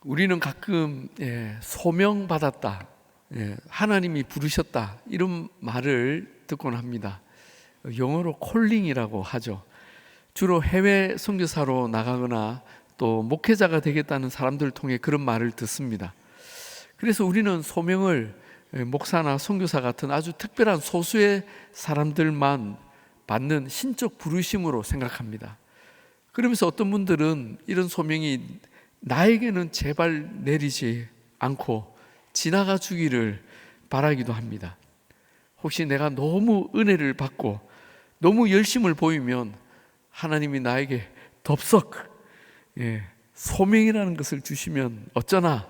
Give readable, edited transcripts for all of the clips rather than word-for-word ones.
우리는 가끔 소명받았다, 하나님이 부르셨다, 이런 말을 듣곤 합니다. 영어로 콜링이라고 하죠. 주로 해외 선교사로 나가거나 또 목회자가 되겠다는 사람들을 통해 그런 말을 듣습니다. 그래서 우리는 소명을 목사나 선교사 같은 아주 특별한 소수의 사람들만 받는 신적 부르심으로 생각합니다. 그러면서 어떤 분들은 이런 소명이 나에게는 제발 내리지 않고 지나가 주기를 바라기도 합니다. 혹시 내가 너무 은혜를 받고 너무 열심을 보이면 하나님이 나에게 덥석 소명이라는 것을 주시면 어쩌나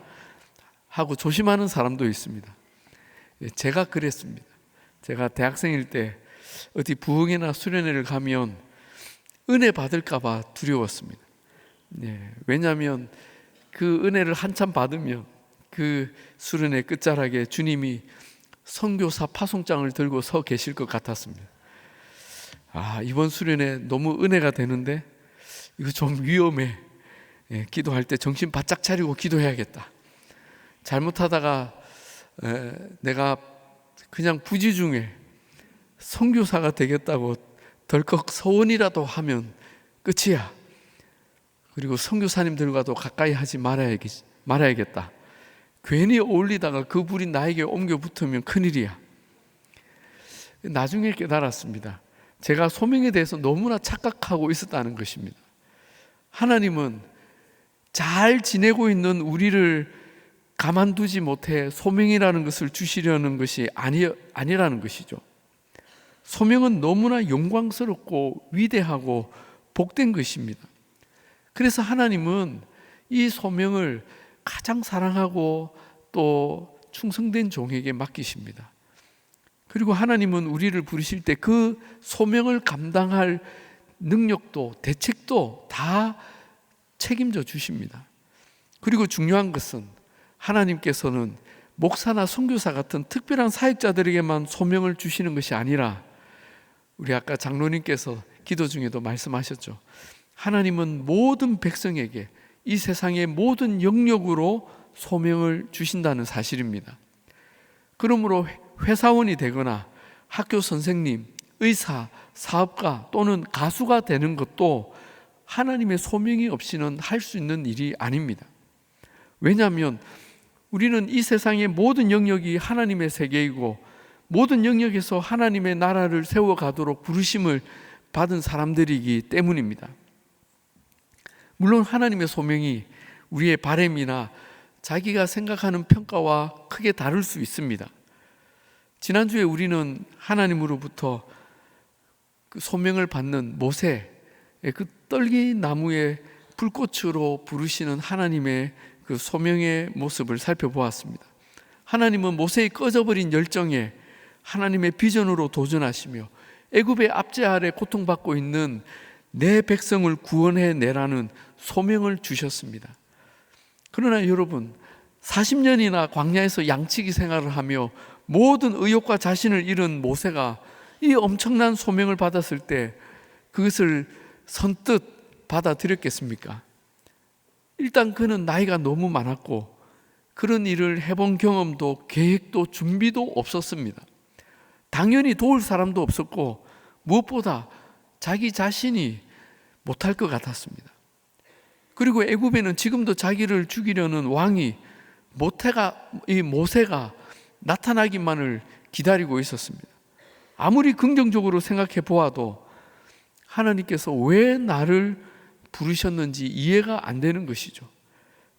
하고 조심하는 사람도 있습니다. 제가 그랬습니다. 제가 대학생일 때 어디 부흥회나 수련회를 가면 은혜 받을까 봐 두려웠습니다. 왜냐하면 그 은혜를 한참 받으면 그 수련회 끝자락에 주님이 선교사 파송장을 들고 서 계실 것 같았습니다. 이번 수련회 너무 은혜가 되는데 이거 좀 위험해. 기도할 때 정신 바짝 차리고 기도해야겠다. 잘못하다가 내가 그냥 부지중에 선교사가 되겠다고 덜컥 서원이라도 하면 끝이야. 그리고 선교사님들과도 가까이 하지 말아야겠다. 괜히 어울리다가 그 불이 나에게 옮겨 붙으면 큰일이야. 나중에 깨달았습니다. 제가 소명에 대해서 너무나 착각하고 있었다는 것입니다. 하나님은 잘 지내고 있는 우리를 가만두지 못해 소명이라는 것을 주시려는 것이 아니라는 것이죠. 소명은 너무나 영광스럽고 위대하고 복된 것입니다. 그래서 하나님은 이 소명을 가장 사랑하고 또 충성된 종에게 맡기십니다. 그리고 하나님은 우리를 부르실 때 그 소명을 감당할 능력도 대책도 다 책임져 주십니다. 그리고 중요한 것은 하나님께서는 목사나 선교사 같은 특별한 사역자들에게만 소명을 주시는 것이 아니라 우리 아까 장로님께서 기도 중에도 말씀하셨죠. 하나님은 모든 백성에게 이 세상의 모든 영역으로 소명을 주신다는 사실입니다. 그러므로 회사원이 되거나 학교 선생님, 의사, 사업가 또는 가수가 되는 것도 하나님의 소명이 없이는 할 수 있는 일이 아닙니다. 왜냐하면 우리는 이 세상의 모든 영역이 하나님의 세계이고 모든 영역에서 하나님의 나라를 세워가도록 부르심을 받은 사람들이기 때문입니다. 물론 하나님의 소명이 우리의 바람이나 자기가 생각하는 평가와 크게 다를 수 있습니다. 지난주에 우리는 하나님으로부터 그 소명을 받는 모세, 그 떨기나무의 불꽃으로 부르시는 하나님의 그 소명의 모습을 살펴보았습니다. 하나님은 모세의 꺼져버린 열정에 하나님의 비전으로 도전하시며 애굽의 압제 아래 고통받고 있는 내 백성을 구원해내라는 소명을 주셨습니다. 그러나 여러분, 40년이나 광야에서 양치기 생활을 하며 모든 의욕과 자신을 잃은 모세가 이 엄청난 소명을 받았을 때 그것을 선뜻 받아들였겠습니까? 일단 그는 나이가 너무 많았고 그런 일을 해본 경험도 계획도 준비도 없었습니다. 당연히 도울 사람도 없었고 무엇보다 자기 자신이 못할 것 같았습니다. 그리고 애굽에는 지금도 자기를 죽이려는 왕이 모세가 나타나기만을 기다리고 있었습니다. 아무리 긍정적으로 생각해 보아도 하나님께서 왜 나를 부르셨는지 이해가 안 되는 것이죠.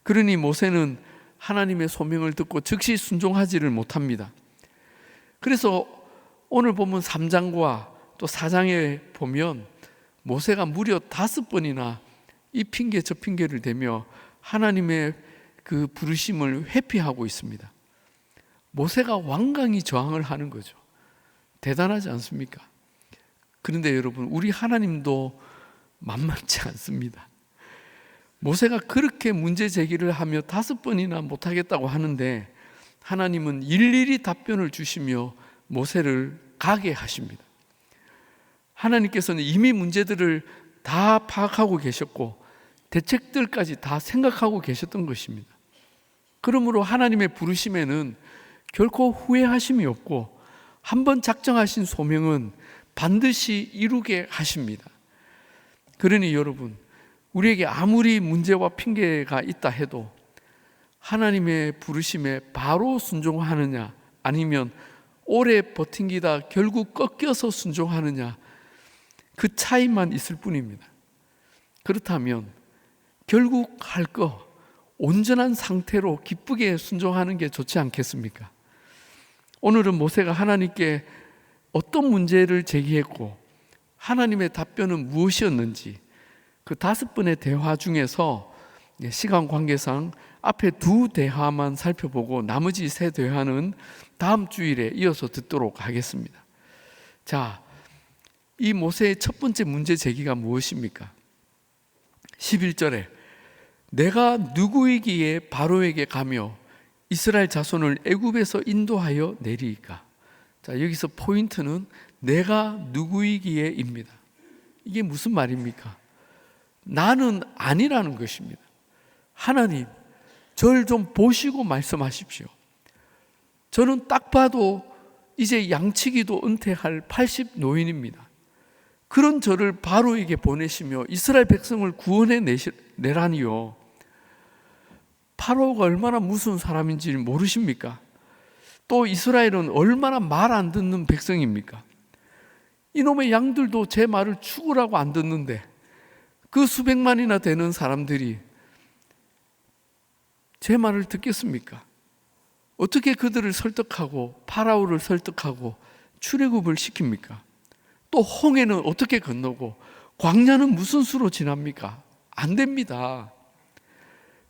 그러니 모세는 하나님의 소명을 듣고 즉시 순종하지를 못합니다. 그래서 오늘 보면 3장과 또 4장에 보면 모세가 무려 5번이나 이 핑계 저 핑계를 대며 하나님의 그 부르심을 회피하고 있습니다. 모세가 완강히 저항을 하는 거죠. 대단하지 않습니까? 그런데 여러분, 우리 하나님도 만만치 않습니다. 모세가 그렇게 문제 제기를 하며 5번이나 못하겠다고 하는데 하나님은 일일이 답변을 주시며 모세를 가게 하십니다. 하나님께서는 이미 문제들을 다 파악하고 계셨고 대책들까지 다 생각하고 계셨던 것입니다. 그러므로 하나님의 부르심에는 결코 후회하심이 없고 한번 작정하신 소명은 반드시 이루게 하십니다. 그러니 여러분, 우리에게 아무리 문제와 핑계가 있다 해도 하나님의 부르심에 바로 순종하느냐, 아니면 오래 버팅기다 결국 꺾여서 순종하느냐, 그 차이만 있을 뿐입니다. 그렇다면 결국 할 거 온전한 상태로 기쁘게 순종하는 게 좋지 않겠습니까? 오늘은 모세가 하나님께 어떤 문제를 제기했고 하나님의 답변은 무엇이었는지 그 5번의 대화 중에서 시간 관계상 앞에 2 대화만 살펴보고 나머지 3 대화는 다음 주일에 이어서 듣도록 하겠습니다. 자, 이 모세의 첫 번째 문제 제기가 무엇입니까? 11절에 내가 누구이기에 바로에게 가며 이스라엘 자손을 애굽에서 인도하여 내리이까. 자, 여기서 포인트는 내가 누구이기에입니다. 이게 무슨 말입니까? 나는 아니라는 것입니다. 하나님, 저를 좀 보시고 말씀하십시오. 저는 딱 봐도 이제 양치기도 은퇴할 80 노인입니다. 그런 저를 바로에게 보내시며 이스라엘 백성을 구원해 내라니요. 파로가 얼마나 무서운 사람인지 모르십니까? 또 이스라엘은 얼마나 말 안 듣는 백성입니까? 이놈의 양들도 제 말을 죽으라고 안 듣는데 그 수백만이나 되는 사람들이 제 말을 듣겠습니까? 어떻게 그들을 설득하고 파라오를 설득하고 출애굽을 시킵니까? 또 홍해는 어떻게 건너고 광야는 무슨 수로 지납니까? 안 됩니다.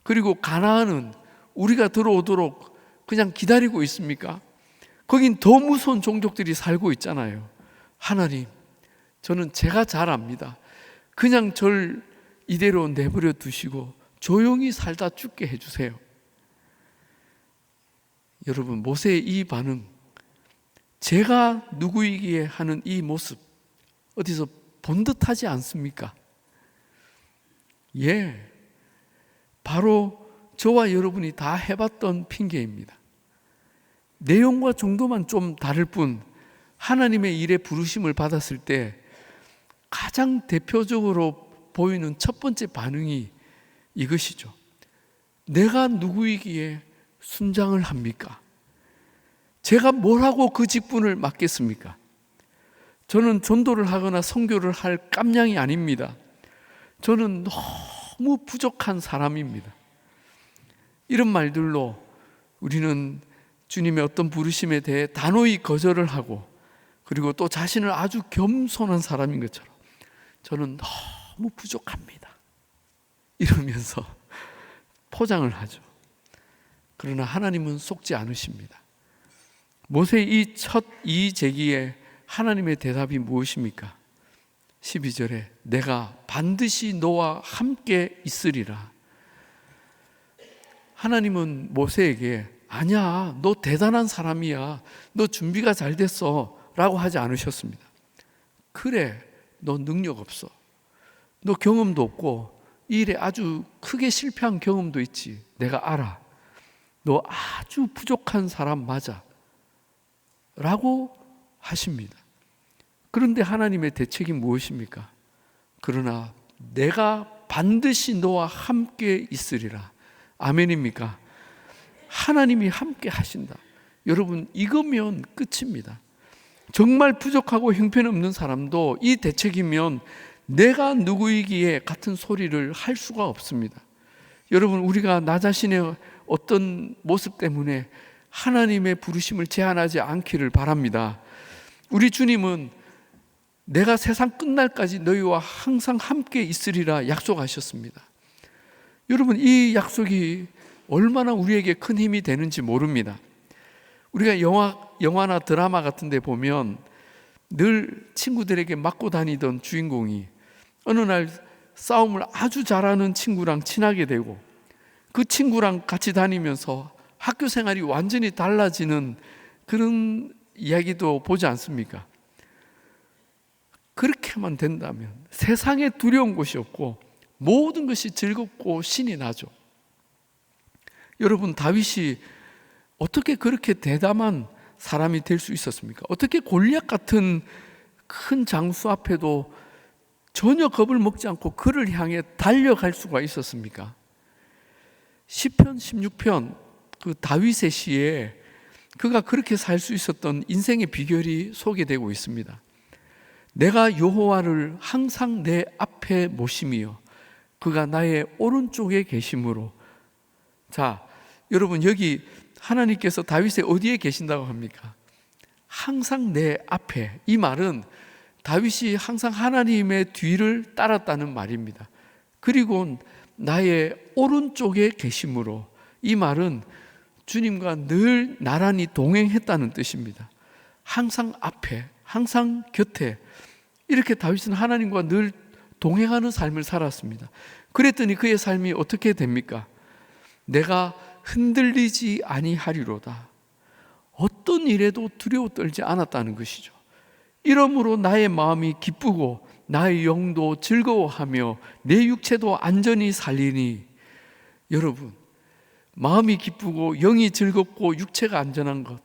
그리고 가나안은 우리가 들어오도록 그냥 기다리고 있습니까? 거긴 더 무서운 종족들이 살고 있잖아요. 하나님, 저는 제가 잘 압니다. 그냥 절 이대로 내버려 두시고 조용히 살다 죽게 해주세요. 여러분, 모세의 이 반응, 제가 누구이기에 하는 이 모습 어디서 본 듯하지 않습니까? 예, 바로 저와 여러분이 다 해봤던 핑계입니다. 내용과 정도만 좀 다를 뿐 하나님의 일에 부르심을 받았을 때 가장 대표적으로 보이는 첫 번째 반응이 이것이죠. 내가 누구이기에 순장을 합니까? 제가 뭘 하고 그 직분을 맡겠습니까? 저는 전도를 하거나 선교를 할 깜냥이 아닙니다. 저는 너무 부족한 사람입니다. 이런 말들로 우리는 주님의 어떤 부르심에 대해 단호히 거절을 하고, 그리고 또 자신을 아주 겸손한 사람인 것처럼 저는 너무 부족합니다 이러면서 포장을 하죠. 그러나 하나님은 속지 않으십니다. 모세의 이 첫 이의 제기에 하나님의 대답이 무엇입니까? 12절에 내가 반드시 너와 함께 있으리라. 하나님은 모세에게 아니야, 너 대단한 사람이야, 너 준비가 잘 됐어 라고 하지 않으셨습니다. 그래, 너 능력 없어, 너 경험도 없고 이 일에 아주 크게 실패한 경험도 있지, 내가 알아, 너 아주 부족한 사람 맞아 라고 하십니다. 그런데 하나님의 대책이 무엇입니까? 그러나 내가 반드시 너와 함께 있으리라. 아멘입니까? 하나님이 함께 하신다. 여러분, 이거면 끝입니다. 정말 부족하고 형편없는 사람도 이 대책이면 내가 누구이기에 같은 소리를 할 수가 없습니다. 여러분, 우리가 나 자신의 어떤 모습 때문에 하나님의 부르심을 제한하지 않기를 바랍니다. 우리 주님은 내가 세상 끝날까지 너희와 항상 함께 있으리라 약속하셨습니다. 여러분, 이 약속이 얼마나 우리에게 큰 힘이 되는지 모릅니다. 우리가 영화나 드라마 같은 데 보면 늘 친구들에게 맞고 다니던 주인공이 어느 날 싸움을 아주 잘하는 친구랑 친하게 되고 그 친구랑 같이 다니면서 학교 생활이 완전히 달라지는 그런 이야기도 보지 않습니까? 그렇게만 된다면 세상에 두려운 것이 없고 모든 것이 즐겁고 신이 나죠. 여러분, 다윗이 어떻게 그렇게 대담한 사람이 될 수 있었습니까? 어떻게 골리앗 같은 큰 장수 앞에도 전혀 겁을 먹지 않고 그를 향해 달려갈 수가 있었습니까? 시편 16편 그 다윗의 시에 그가 그렇게 살 수 있었던 인생의 비결이 소개되고 있습니다. 내가 여호와를 항상 내 앞에 모심이요 그가 나의 오른쪽에 계심으로. 자, 여러분, 여기 하나님께서 다윗의 어디에 계신다고 합니까? 항상 내 앞에. 이 말은 다윗이 항상 하나님의 뒤를 따랐다는 말입니다. 그리고 나의 오른쪽에 계심으로. 이 말은 주님과 늘 나란히 동행했다는 뜻입니다. 항상 앞에, 항상 곁에. 이렇게 다윗은 하나님과 늘 동행하는 삶을 살았습니다. 그랬더니 그의 삶이 어떻게 됩니까? 내가 흔들리지 아니하리로다. 어떤 일에도 두려워 떨지 않았다는 것이죠. 이러므로 나의 마음이 기쁘고 나의 영도 즐거워하며 내 육체도 안전히 살리니. 여러분, 마음이 기쁘고 영이 즐겁고 육체가 안전한 것,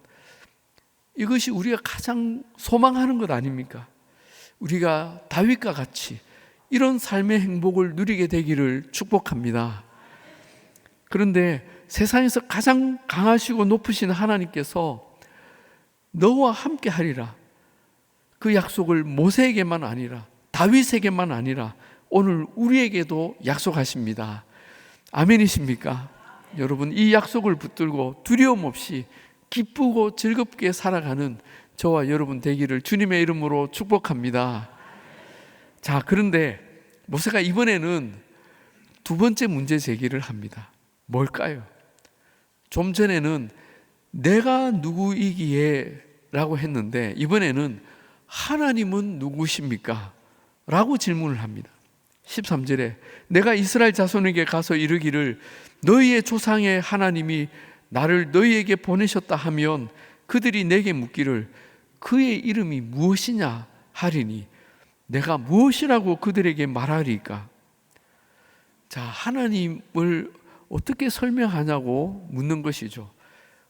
이것이 우리가 가장 소망하는 것 아닙니까? 우리가 다윗과 같이 이런 삶의 행복을 누리게 되기를 축복합니다. 그런데 세상에서 가장 강하시고 높으신 하나님께서 너와 함께 하리라, 그 약속을 모세에게만 아니라 다윗에게만 아니라 오늘 우리에게도 약속하십니다. 아멘이십니까? 여러분, 이 약속을 붙들고 두려움 없이 기쁘고 즐겁게 살아가는 저와 여러분 되기를 주님의 이름으로 축복합니다. 자, 그런데 모세가 이번에는 두 번째 문제 제기를 합니다. 뭘까요? 좀 전에는 내가 누구이기에 라고 했는데 이번에는 하나님은 누구십니까? 라고 질문을 합니다. 13절에 내가 이스라엘 자손에게 가서 이르기를 너희의 조상의 하나님이 나를 너희에게 보내셨다 하면 그들이 내게 묻기를 그의 이름이 무엇이냐 하리니 내가 무엇이라고 그들에게 말하리까? 자, 하나님을 어떻게 설명하냐고 묻는 것이죠.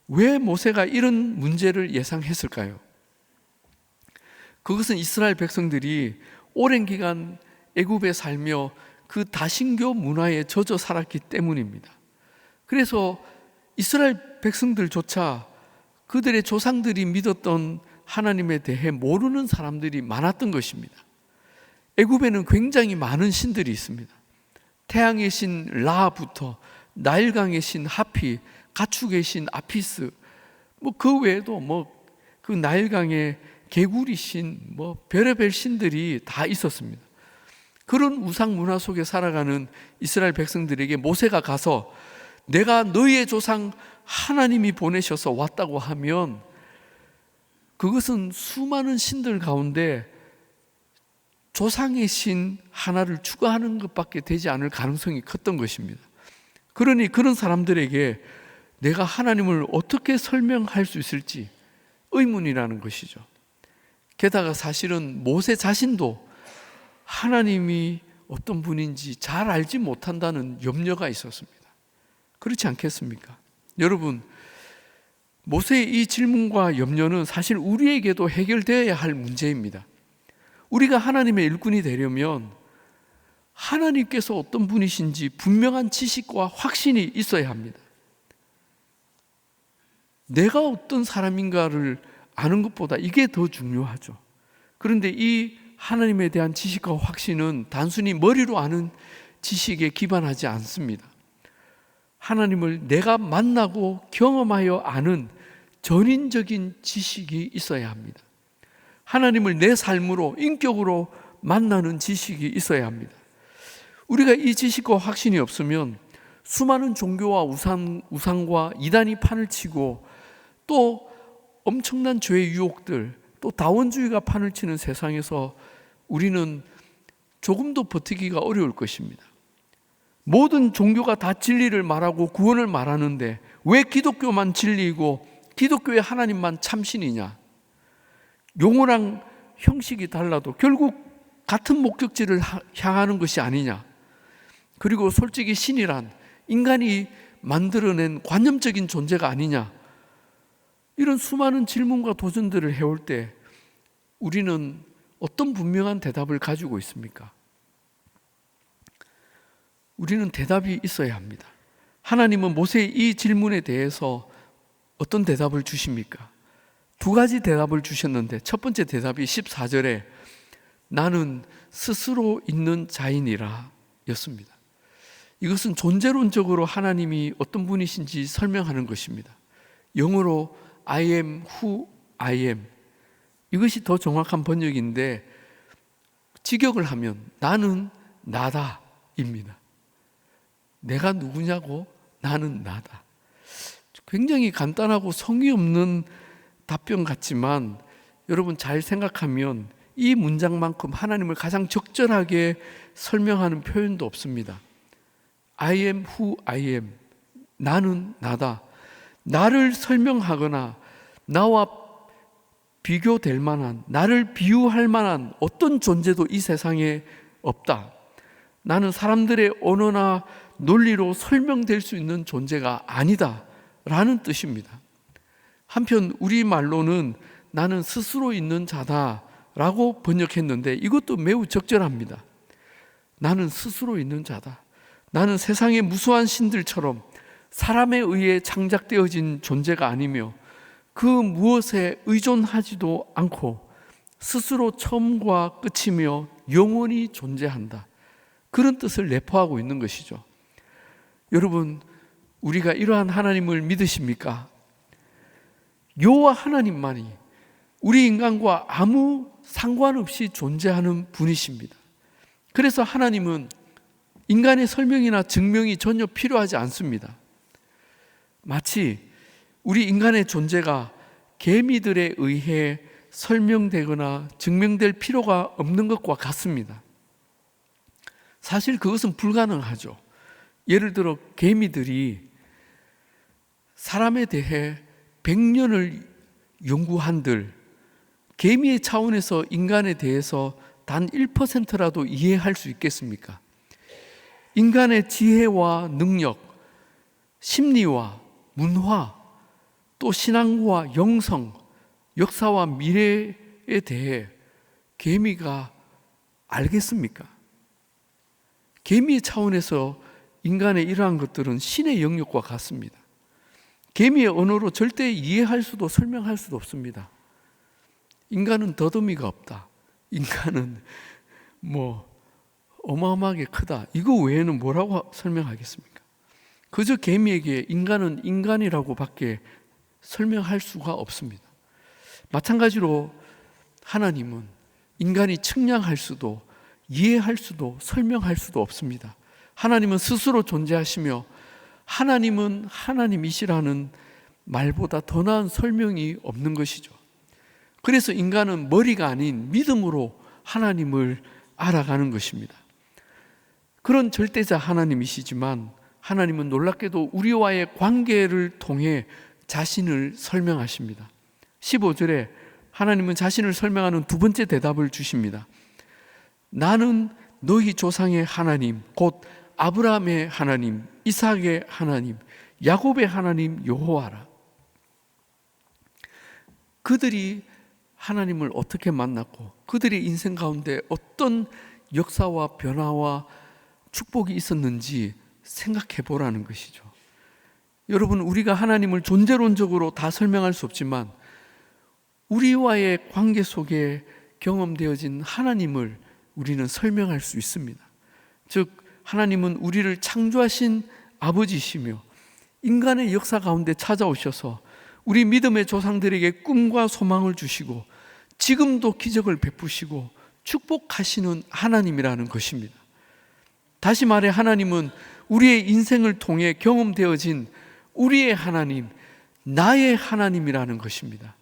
왜 모세가 이런 문제를 예상했을까요? 그것은 이스라엘 백성들이 오랜 기간 애굽에 살며 그 다신교 문화에 젖어 살았기 때문입니다. 그래서 이스라엘 백성들조차 그들의 조상들이 믿었던 하나님에 대해 모르는 사람들이 많았던 것입니다. 애굽에는 굉장히 많은 신들이 있습니다. 태양의 신 라부터 나일강의 신 하피, 가축의 신 아피스, 그 외에도 그 나일강의 개구리 신, 별의별 신들이 다 있었습니다. 그런 우상 문화 속에 살아가는 이스라엘 백성들에게 모세가 가서 내가 너희의 조상 하나님이 보내셔서 왔다고 하면 그것은 수많은 신들 가운데 조상의 신 하나를 추가하는 것밖에 되지 않을 가능성이 컸던 것입니다. 그러니 그런 사람들에게 내가 하나님을 어떻게 설명할 수 있을지 의문이라는 것이죠. 게다가 사실은 모세 자신도 하나님이 어떤 분인지 잘 알지 못한다는 염려가 있었습니다. 그렇지 않겠습니까? 여러분, 모세의 이 질문과 염려는 사실 우리에게도 해결되어야 할 문제입니다. 우리가 하나님의 일꾼이 되려면 하나님께서 어떤 분이신지 분명한 지식과 확신이 있어야 합니다. 내가 어떤 사람인가를 아는 것보다 이게 더 중요하죠. 그런데 이 하나님에 대한 지식과 확신은 단순히 머리로 아는 지식에 기반하지 않습니다. 하나님을 내가 만나고 경험하여 아는 전인적인 지식이 있어야 합니다. 하나님을 내 삶으로 인격으로 만나는 지식이 있어야 합니다. 우리가 이 지식과 확신이 없으면 수많은 종교와 우상과 이단이 판을 치고 또 엄청난 죄의 유혹들, 또 다원주의가 판을 치는 세상에서 우리는 조금도 버티기가 어려울 것입니다. 모든 종교가 다 진리를 말하고 구원을 말하는데 왜 기독교만 진리이고 기독교의 하나님만 참신이냐? 용어랑 형식이 달라도 결국 같은 목적지를 향하는 것이 아니냐? 그리고 솔직히 신이란 인간이 만들어낸 관념적인 존재가 아니냐? 이런 수많은 질문과 도전들을 해올 때 우리는 어떤 분명한 대답을 가지고 있습니까? 우리는 대답이 있어야 합니다. 하나님은 모세의 이 질문에 대해서 어떤 대답을 주십니까? 두 가지 대답을 주셨는데 첫 번째 대답이 14절에 나는 스스로 있는 자이니라 였습니다. 이것은 존재론적으로 하나님이 어떤 분이신지 설명하는 것입니다. 영어로 I am who I am, 이것이 더 정확한 번역인데 직역을 하면 나는 나다 입니다. 내가 누구냐고? 나는 나다. 굉장히 간단하고 성의 없는 답변 같지만 여러분 잘 생각하면 이 문장만큼 하나님을 가장 적절하게 설명하는 표현도 없습니다. I am who I am, 나는 나다. 나를 설명하거나 나와 비교될 만한, 나를 비유할 만한 어떤 존재도 이 세상에 없다. 나는 사람들의 언어나 논리로 설명될 수 있는 존재가 아니다 라는 뜻입니다. 한편 우리말로는 나는 스스로 있는 자다 라고 번역했는데 이것도 매우 적절합니다. 나는 스스로 있는 자다. 나는 세상의 무수한 신들처럼 사람에 의해 창작되어진 존재가 아니며 그 무엇에 의존하지도 않고 스스로 처음과 끝이며 영원히 존재한다. 그런 뜻을 내포하고 있는 것이죠. 여러분, 우리가 이러한 하나님을 믿으십니까? 여호와 하나님만이 우리 인간과 아무 상관없이 존재하는 분이십니다. 그래서 하나님은 인간의 설명이나 증명이 전혀 필요하지 않습니다. 마치 우리 인간의 존재가 개미들에 의해 설명되거나 증명될 필요가 없는 것과 같습니다. 사실 그것은 불가능하죠. 예를 들어 개미들이 사람에 대해 100년을 연구한들 개미의 차원에서 인간에 대해서 단 1%라도 이해할 수 있겠습니까? 인간의 지혜와 능력, 심리와 문화, 또 신앙과 영성, 역사와 미래에 대해 개미가 알겠습니까? 개미의 차원에서 인간의 이러한 것들은 신의 영역과 같습니다. 개미의 언어로 절대 이해할 수도 설명할 수도 없습니다. 인간은 더듬이가 없다. 인간은 어마어마하게 크다. 이거 외에는 뭐라고 설명하겠습니까? 그저 개미에게 인간은 인간이라고밖에 설명할 수가 없습니다. 마찬가지로 하나님은 인간이 측량할 수도 이해할 수도 설명할 수도 없습니다. 하나님은 스스로 존재하시며 하나님은 하나님이시라는 말보다 더 나은 설명이 없는 것이죠. 그래서 인간은 머리가 아닌 믿음으로 하나님을 알아가는 것입니다. 그런 절대자 하나님이시지만 하나님은 놀랍게도 우리와의 관계를 통해 자신을 설명하십니다. 15절에 하나님은 자신을 설명하는 두 번째 대답을 주십니다. 나는 너희 조상의 하나님, 곧 아브라함의 하나님, 이삭의 하나님, 야곱의 하나님 여호와라. 그들이 하나님을 어떻게 만났고 그들의 인생 가운데 어떤 역사와 변화와 축복이 있었는지 생각해 보라는 것이죠. 여러분, 우리가 하나님을 존재론적으로 다 설명할 수 없지만 우리와의 관계 속에 경험되어진 하나님을 우리는 설명할 수 있습니다. 즉 하나님은 우리를 창조하신 아버지시며 인간의 역사 가운데 찾아오셔서 우리 믿음의 조상들에게 꿈과 소망을 주시고 지금도 기적을 베푸시고 축복하시는 하나님이라는 것입니다. 다시 말해 하나님은 우리의 인생을 통해 경험되어진 우리의 하나님, 나의 하나님이라는 것입니다.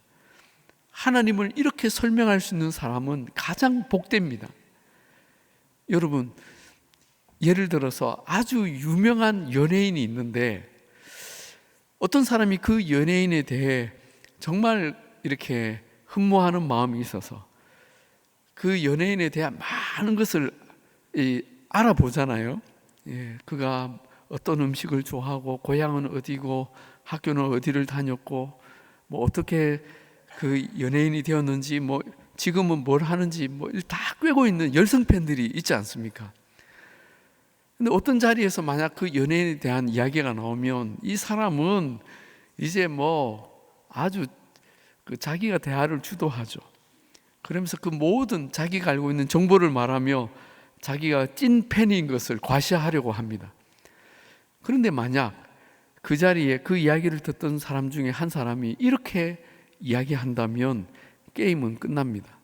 하나님을 이렇게 설명할 수 있는 사람은 가장 복됩니다. 여러분, 예를 들어서 아주 유명한 연예인이 있는데 어떤 사람이 그 연예인에 대해 정말 이렇게 흠모하는 마음이 있어서 그 연예인에 대한 많은 것을 알아보잖아요. 그가 어떤 음식을 좋아하고 고향은 어디고 학교는 어디를 다녔고 뭐 어떻게 그 연예인이 되었는지 뭐 지금은 뭘 하는지 뭐 다 꿰고 있는 열성 팬들이 있지 않습니까? 근데 어떤 자리에서 만약 그 연예인에 대한 이야기가 나오면 이 사람은 이제 뭐 아주 그 자기가 대화를 주도하죠. 그러면서 그 모든 자기가 알고 있는 정보를 말하며 자기가 찐 팬인 것을 과시하려고 합니다. 그런데 만약 그 자리에 그 이야기를 듣던 사람 중에 한 사람이 이렇게 이야기한다면 게임은 끝납니다.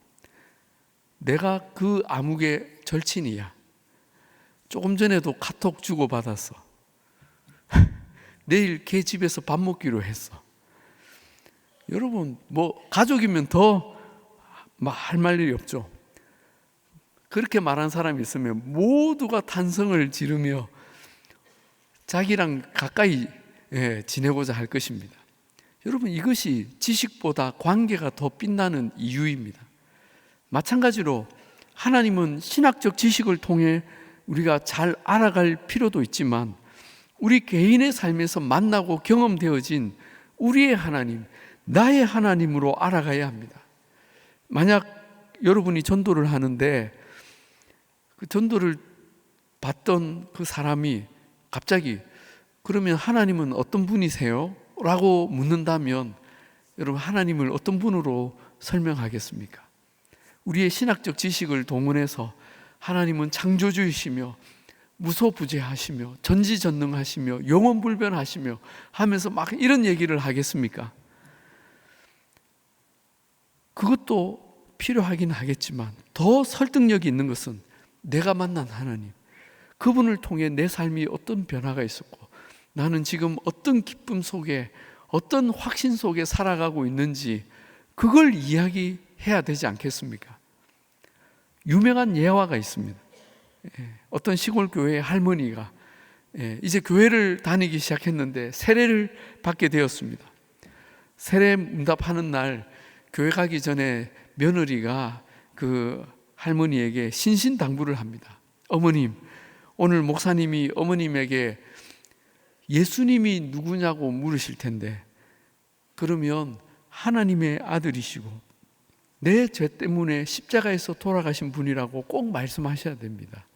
내가 그 암흑의 절친이야. 조금 전에도 카톡 주고받았어. 내일 걔 집에서 밥 먹기로 했어. 여러분, 뭐 가족이면 더 할 말 일이 없죠. 그렇게 말한 사람이 있으면 모두가 탄성을 지르며 자기랑 가까이 지내고자 할 것입니다. 여러분, 이것이 지식보다 관계가 더 빛나는 이유입니다. 마찬가지로 하나님은 신학적 지식을 통해 우리가 잘 알아갈 필요도 있지만 우리 개인의 삶에서 만나고 경험되어진 우리의 하나님, 나의 하나님으로 알아가야 합니다. 만약 여러분이 전도를 하는데 그 전도를 받던 그 사람이 갑자기 그러면 하나님은 어떤 분이세요? 라고 묻는다면 여러분, 하나님을 어떤 분으로 설명하겠습니까? 우리의 신학적 지식을 동원해서 하나님은 창조주이시며 무소부재하시며 전지전능하시며 영원불변하시며 하면서 막 이런 얘기를 하겠습니까? 그것도 필요하긴 하겠지만 더 설득력이 있는 것은 내가 만난 하나님, 그분을 통해 내 삶이 어떤 변화가 있었고 나는 지금 어떤 기쁨 속에 어떤 확신 속에 살아가고 있는지 그걸 이야기해야 되지 않겠습니까? 유명한 예화가 있습니다. 어떤 시골 교회의 할머니가 이제 교회를 다니기 시작했는데 세례를 받게 되었습니다. 세례 응답하는 날 교회 가기 전에 며느리가 그 할머니에게 신신당부를 합니다. 어머님, 오늘 목사님이 어머님에게 예수님이 누구냐고 물으실 텐데 그러면 하나님의 아들이시고 내 죄 때문에 십자가에서 돌아가신 분이라고 꼭 말씀하셔야 됩니다.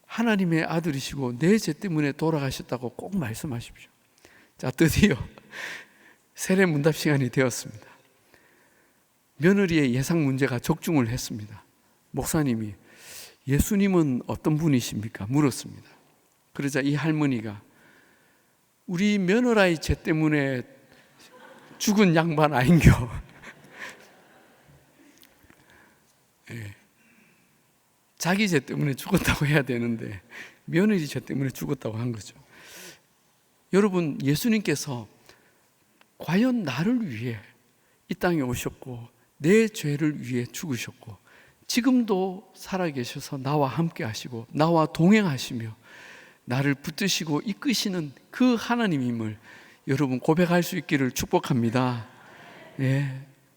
하나님의 아들이시고 내 죄 때문에 돌아가셨다고 꼭 말씀하십시오. 자, 드디어 세례 문답 시간이 되었습니다. 며느리의 예상 문제가 적중을 했습니다. 목사님이 예수님은 어떤 분이십니까? 물었습니다. 그러자 이 할머니가 우리 며느라의 죄 때문에 죽은 양반 아닌겨. 자기 죄 때문에 죽었다고 해야 되는데 며느리 죄 때문에 죽었다고 한 거죠. 여러분, 예수님께서 과연 나를 위해 이 땅에 오셨고 내 죄를 위해 죽으셨고 지금도 살아계셔서 나와 함께 하시고 나와 동행하시며 나를 붙드시고 이끄시는 그 하나님임을 여러분 고백할 수 있기를 축복합니다.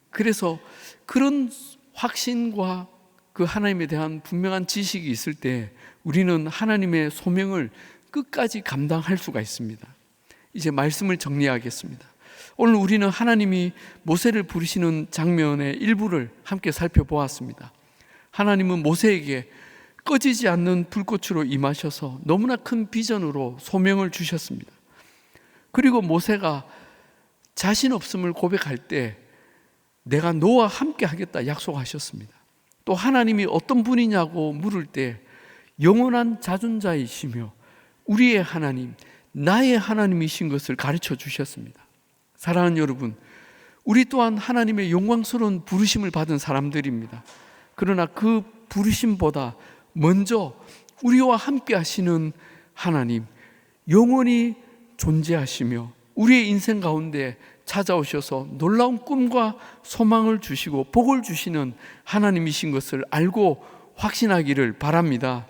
그래서 그런 확신과 그 하나님에 대한 분명한 지식이 있을 때 우리는 하나님의 소명을 끝까지 감당할 수가 있습니다. 이제 말씀을 정리하겠습니다. 오늘 우리는 하나님이 모세를 부르시는 장면의 일부를 함께 살펴보았습니다. 하나님은 모세에게 꺼지지 않는 불꽃으로 임하셔서 너무나 큰 비전으로 소명을 주셨습니다. 그리고 모세가 자신 없음을 고백할 때 내가 너와 함께 하겠다 약속하셨습니다. 또 하나님이 어떤 분이냐고 물을 때 영원한 자존자이시며 우리의 하나님, 나의 하나님이신 것을 가르쳐 주셨습니다. 사랑하는 여러분, 우리 또한 하나님의 영광스러운 부르심을 받은 사람들입니다. 그러나 그 부르심보다 먼저 우리와 함께 하시는 하나님, 영원히 존재하시며 우리의 인생 가운데 찾아오셔서 놀라운 꿈과 소망을 주시고 복을 주시는 하나님이신 것을 알고 확신하기를 바랍니다.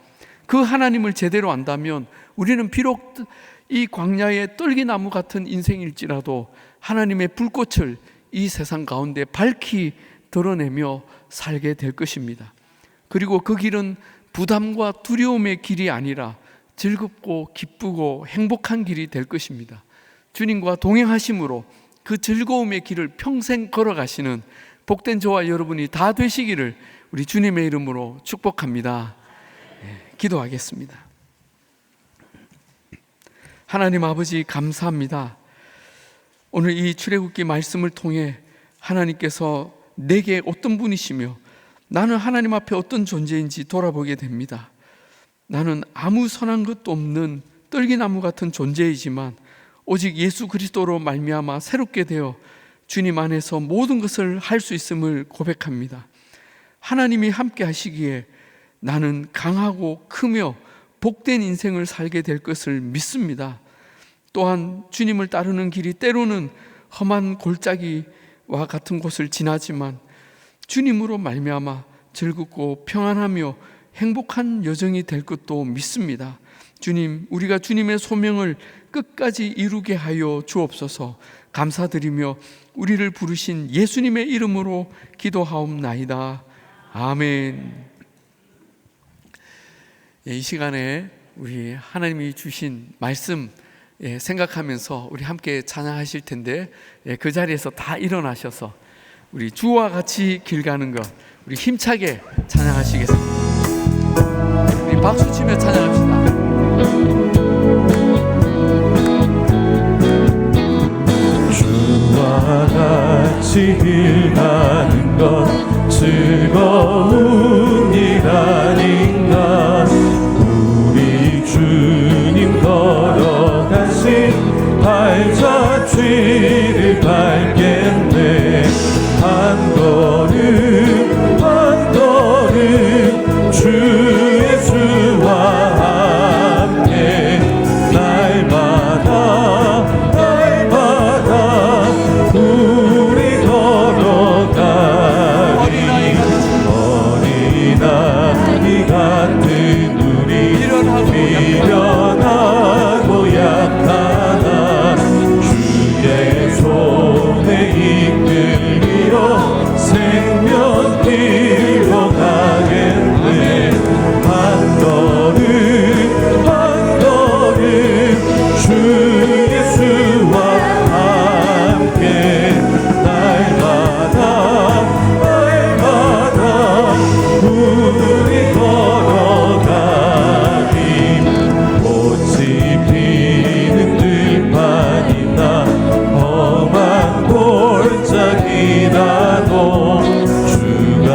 그 하나님을 제대로 안다면 우리는 비록 이 광야의 떨기나무 같은 인생일지라도 하나님의 불꽃을 이 세상 가운데 밝히 드러내며 살게 될 것입니다. 그리고 그 길은 부담과 두려움의 길이 아니라 즐겁고 기쁘고 행복한 길이 될 것입니다. 주님과 동행하심으로 그 즐거움의 길을 평생 걸어가시는 복된 저와 여러분이 다 되시기를 우리 주님의 이름으로 축복합니다. 기도하겠습니다. 하나님 아버지, 감사합니다. 오늘 이 출애굽기 말씀을 통해 하나님께서 내게 어떤 분이시며 나는 하나님 앞에 어떤 존재인지 돌아보게 됩니다. 나는 아무 선한 것도 없는 떨기나무 같은 존재이지만 오직 예수 그리스도로 말미암아 새롭게 되어 주님 안에서 모든 것을 할 수 있음을 고백합니다. 하나님이 함께 하시기에 나는 강하고 크며 복된 인생을 살게 될 것을 믿습니다. 또한 주님을 따르는 길이 때로는 험한 골짜기와 같은 곳을 지나지만 주님으로 말미암아 즐겁고 평안하며 행복한 여정이 될 것도 믿습니다. 주님, 우리가 주님의 소명을 끝까지 이루게 하여 주옵소서. 감사드리며 우리를 부르신 예수님의 이름으로 기도하옵나이다. 아멘. 이 시간에 우리 하나님이 주신 말씀 생각하면서 우리 함께 찬양하실 텐데, 그 자리에서 다 일어나셔서 우리 주와 같이 길 가는 것 우리 힘차게 찬양하시겠습니다. 우리 박수 치며 찬양합시다. 주와 같이 길 가는 것 즐거운 일 아닌가. 우리 주님 걸어가신 발자취를 밟겠네. 한 걸음 한 걸음 주 예수와 함께 날마다 우리 걸어가리. 어린아이 같은 우리 미련하고 약하나 주의 손에 이끌리어 생명길로 가겠네. 한 걸음 한 걸음 주 예수와 함께 날마다 우리 걸어가리. 꽃이 피는 들판이나 험한 골짜기라도 주가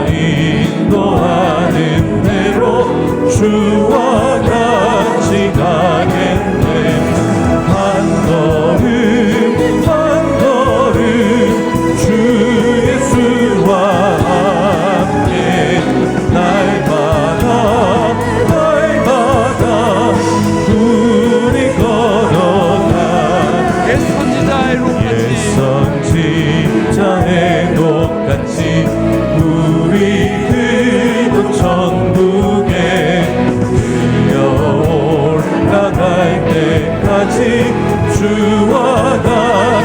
인도하는 대로 주와 같이 가겠네. 한 걸음 한 걸음 주 예수와 함께 날마다 우리 걸어가. 예선지자의 녹같이 우리 그곳 천국에 들려 올라갈 때까지 주와 같이